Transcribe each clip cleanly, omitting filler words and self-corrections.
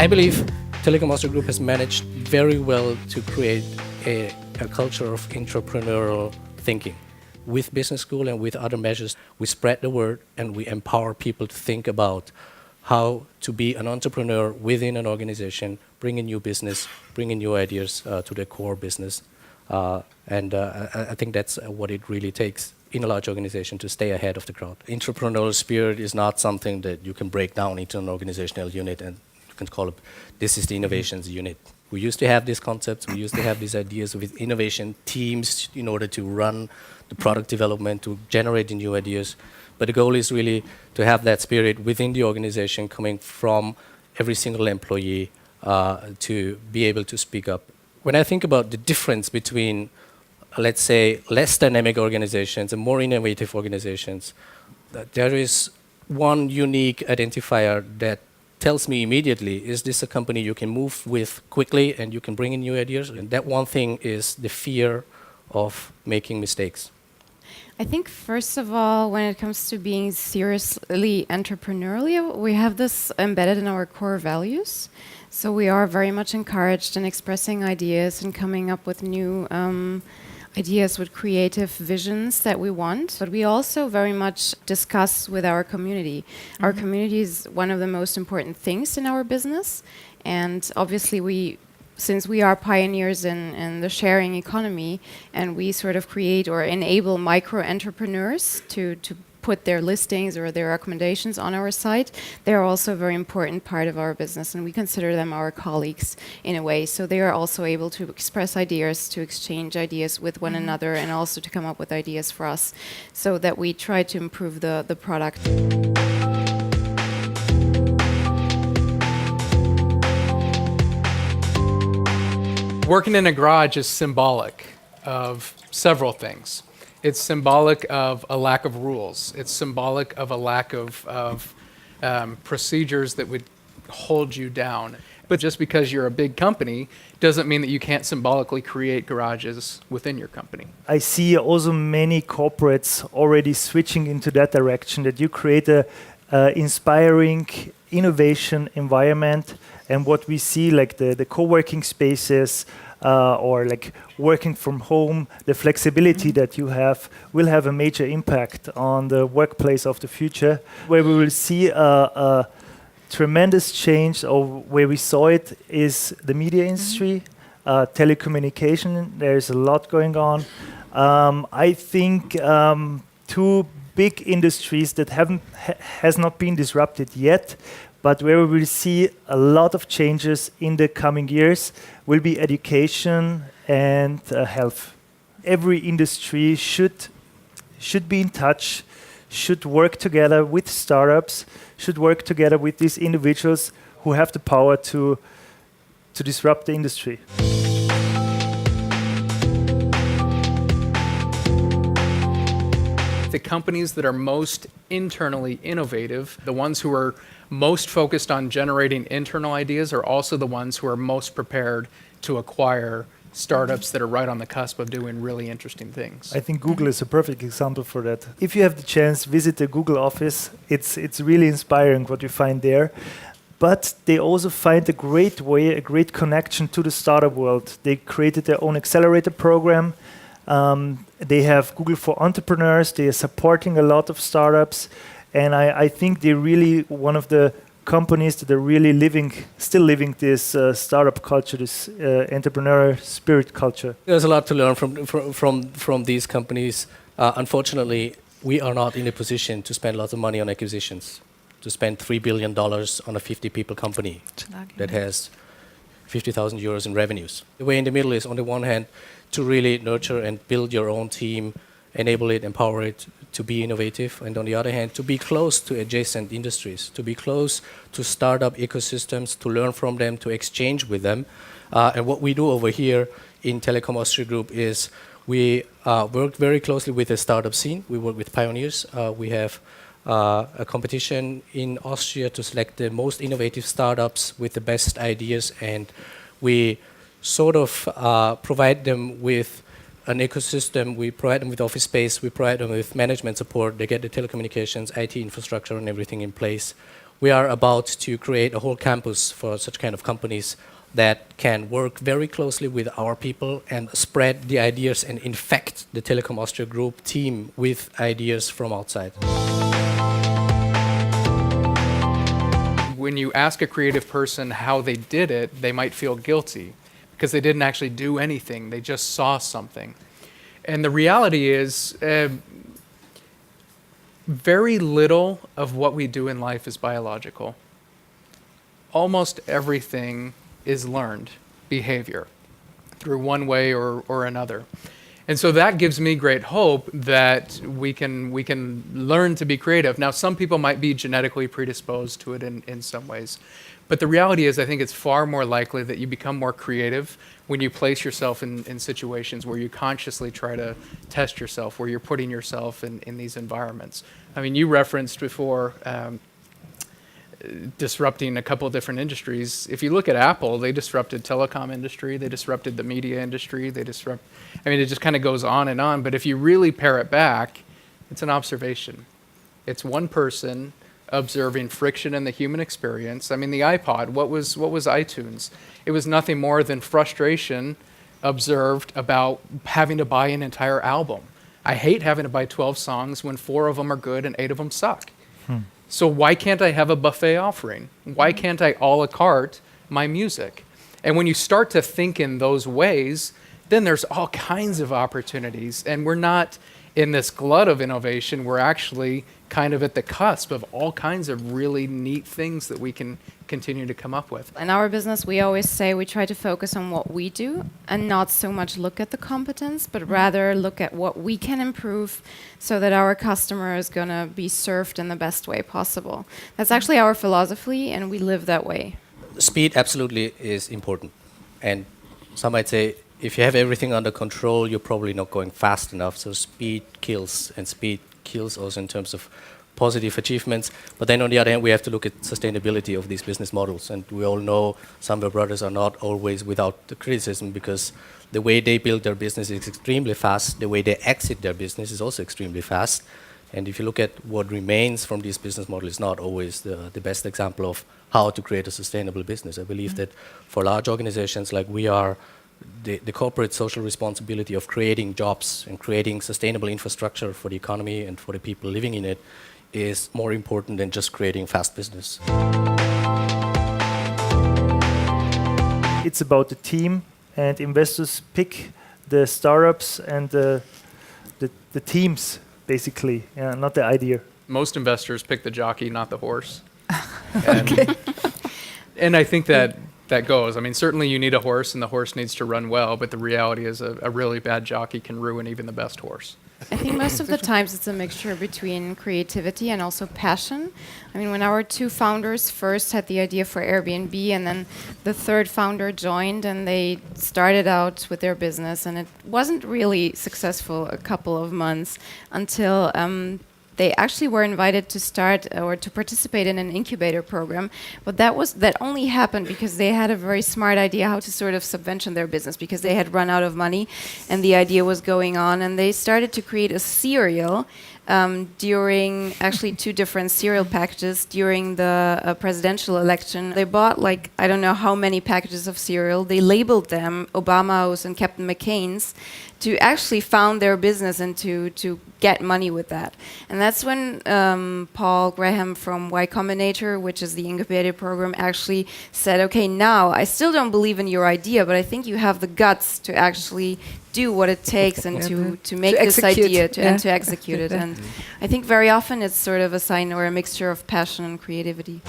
I believe Telekom Austria Group has managed very well to create a culture of entrepreneurial thinking. With business school and with other measures, we spread the word and we empower people to think about how to be an entrepreneur within an organization, bring in new business, bring in new ideas to their core business. I think that's what it really takes in a large organization to stay ahead of the crowd. Entrepreneurial spirit is not something that you can break down into an organizational unit and you can call it, this is the innovations unit. We used to have these concepts, we used to have these ideas with innovation teams in order to run the product development, to generate the new ideas. But the goal is really to have that spirit within the organization coming from every single employee to be able to speak up. When I think about the difference between, let's say, less dynamic organizations and more innovative organizations, there is one unique identifier that tells me immediately, is this a company you can move with quickly and you can bring in new ideas? And that one thing is the fear of making mistakes. I think, first of all, when it comes to being seriously entrepreneurial, we have this embedded in our core values. So we are very much encouraged in expressing ideas and coming up with new ideas with creative visions that we want. But we also very much discuss with our community. Mm-hmm. Our community is one of the most important things in our business. And obviously since we are pioneers in the sharing economy and we sort of create or enable micro-entrepreneurs to put their listings or their recommendations on our site, they're also a very important part of our business and we consider them our colleagues in a way. So they are also able to express ideas, to exchange ideas with one another and also to come up with ideas for us so that we try to improve the product. Working in a garage is symbolic of several things. It's symbolic of a lack of rules. It's symbolic of a lack of procedures that would hold you down. But just because you're a big company doesn't mean that you can't symbolically create garages within your company. I see also many corporates already switching into that direction, that you create a inspiring innovation environment. And what we see, like the co-working spaces or like working from home, the flexibility that you have will have a major impact on the workplace of the future, where we will see a tremendous change, or where we saw it is the media industry, telecommunication. There's a lot going on. I think two big industries that has not been disrupted yet, but where we will see a lot of changes in the coming years will be education and health. Every industry should be in touch, should work together with startups, should work together with these individuals who have the power to disrupt the industry. The companies that are most internally innovative, the ones who are most focused on generating internal ideas, are also the ones who are most prepared to acquire startups that are right on the cusp of doing really interesting things. I think Google is a perfect example for that. If you have the chance, visit the Google office. It's really inspiring what you find there. But they also find a great way, a great connection to the startup world. They created their own accelerator program. They have Google for Entrepreneurs. They are supporting a lot of startups. And I think they're really one of the companies that are really still living this startup culture, this entrepreneurial spirit culture. There's a lot to learn from these companies. Unfortunately, we are not in a position to spend lots of money on acquisitions, to spend $3 billion on a 50-people company that has 50,000 euros in revenues. The way in the middle is, on the one hand, to really nurture and build your own team, enable it, empower it to be innovative, and on the other hand, to be close to adjacent industries, to be close to startup ecosystems, to learn from them, to exchange with them. And what we do over here in Telekom Austria Group is we work very closely with the startup scene. We work with pioneers. We have a competition in Austria to select the most innovative startups with the best ideas, and we sort of provide them with an ecosystem. We provide them with office space, we provide them with management support. They get the telecommunications, IT infrastructure and everything in place. We are about to create a whole campus for such kind of companies that can work very closely with our people and spread the ideas and infect the Telekom Austria Group team with ideas from outside. When you ask a creative person how they did it, they might feel guilty because they didn't actually do anything. They just saw something. And the reality is, very little of what we do in life is biological. Almost everything is learned behavior through one way or another. And so that gives me great hope that we can learn to be creative. Now, some people might be genetically predisposed to it in some ways. But the reality is, I think it's far more likely that you become more creative when you place yourself in situations where you consciously try to test yourself, where you're putting yourself in these environments. I mean, you referenced before disrupting a couple of different industries. If you look at Apple, they disrupted telecom industry, they disrupted the media industry, I mean, it just kind of goes on and on. But if you really pare it back, it's an observation. It's one person observing friction in the human experience. I mean, the iPod, what was iTunes? It was nothing more than frustration observed about having to buy an entire album. I hate having to buy 12 songs when 4 of them are good and 8 of them suck. So why can't I have a buffet offering? Why can't I a la carte my music? And when you start to think in those ways, then there's all kinds of opportunities. And we're not in this glut of innovation. We're actually kind of at the cusp of all kinds of really neat things that we can continue to come up with. In our business, we always say we try to focus on what we do and not so much look at the competence, but rather look at what we can improve so that our customer is going to be served in the best way possible. That's actually our philosophy, and we live that way. Speed absolutely is important. And some might say, if you have everything under control, you're probably not going fast enough. So speed kills, and speed kills also in terms of positive achievements. But then on the other hand, we have to look at sustainability of these business models. And we all know Sunweb Brothers are not always without the criticism, because the way they build their business is extremely fast. The way they exit their business is also extremely fast. And if you look at what remains from this business model, it's not always the best example of how to create a sustainable business. I believe that for large organizations like we are, the corporate social responsibility of creating jobs and creating sustainable infrastructure for the economy and for the people living in it is more important than just creating fast business. It's about the team, and investors pick the startups and the teams, basically, not the idea. Most investors pick the jockey, not the horse. And I think that goes. I mean, certainly you need a horse, and the horse needs to run well, but the reality is a really bad jockey can ruin even the best horse. I think most of the times it's a mixture between creativity and also passion. I mean, when our 2 founders first had the idea for Airbnb, and then the 3rd founder joined, and they started out with their business, and it wasn't really successful a couple of months until they actually were invited to start or to participate in an incubator program. But that only happened because they had a very smart idea how to sort of subvention their business, because they had run out of money and the idea was going on, and they started to create a cereal during actually 2 different cereal packages during the presidential election. They bought I don't know how many packages of cereal. They labeled them Obama's and Captain McCain's to actually found their business and to get money with that. And that's when Paul Graham from Y Combinator, which is the incubator program, actually said, okay, now I still don't believe in your idea, but I think you have the guts to actually do what it takes and to make this idea and to execute it. And I think very often it's sort of a sign or a mixture of passion and creativity.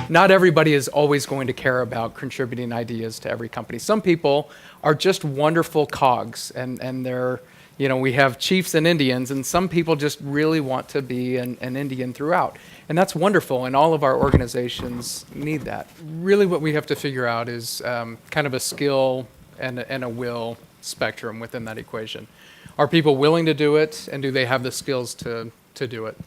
Not everybody is always going to care about contributing ideas to every company. Some people are just wonderful cogs, and they're, we have chiefs and Indians, and some people just really want to be an Indian throughout. And that's wonderful, and all of our organizations need that. Really what we have to figure out is kind of a skill and a will spectrum within that equation. Are people willing to do it, and do they have the skills to do it?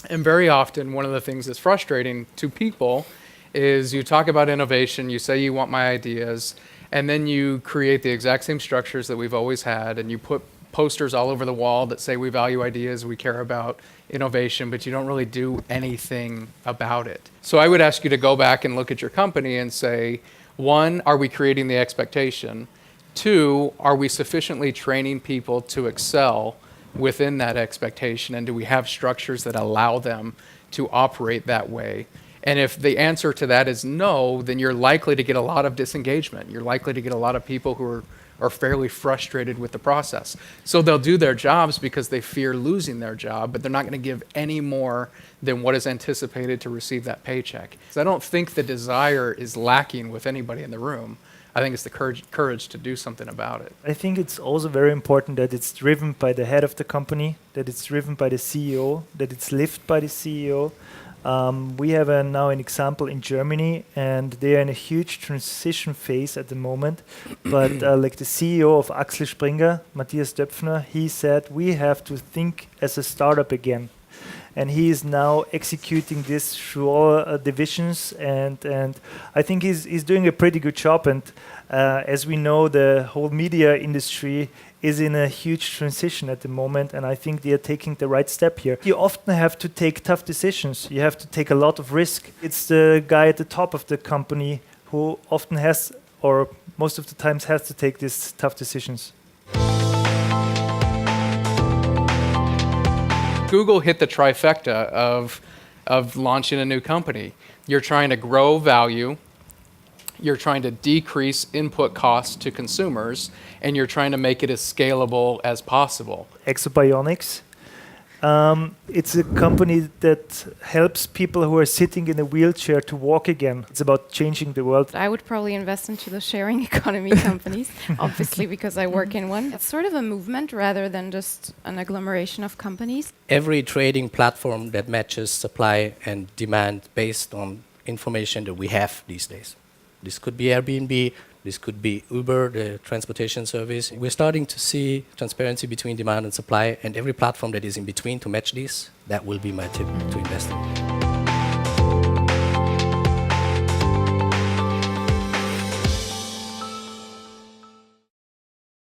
And very often, one of the things that's frustrating to people is you talk about innovation, you say you want my ideas, and then you create the exact same structures that we've always had, and you put posters all over the wall that say we value ideas, we care about innovation, but you don't really do anything about it. So I would ask you to go back and look at your company and say, one, are we creating the expectation? Two, are we sufficiently training people to excel within that expectation? And do we have structures that allow them to operate that way? And if the answer to that is no, then you're likely to get a lot of disengagement. You're likely to get a lot of people who are fairly frustrated with the process. So they'll do their jobs because they fear losing their job, but they're not going to give any more than what is anticipated to receive that paycheck. So I don't think the desire is lacking with anybody in the room. I think it's the courage to do something about it. I think it's also very important that it's driven by the head of the company, that it's driven by the CEO, that it's lived by the CEO. We have now an example in Germany, and they are in a huge transition phase at the moment. But like the CEO of Axel Springer, Matthias Döpfner, he said, we have to think as a startup again. And he is now executing this through all divisions, and I think he's doing a pretty good job. And as we know, the whole media industry is in a huge transition at the moment, and I think they are taking the right step here. You often have to take tough decisions. You have to take a lot of risk. It's the guy at the top of the company who often has, or most of the times has to take these tough decisions. Google hit the trifecta of launching a new company. You're trying to grow value, you're trying to decrease input costs to consumers, and you're trying to make it as scalable as possible. Exobionics. It's a company that helps people who are sitting in a wheelchair to walk again. It's about changing the world. I would probably invest into the sharing economy companies, obviously, because I work in one. It's sort of a movement rather than just an agglomeration of companies. Every trading platform that matches supply and demand based on information that we have these days. This could be Airbnb, this could be Uber, the transportation service. We're starting to see transparency between demand and supply, and every platform that is in between to match this, that will be my tip to invest in.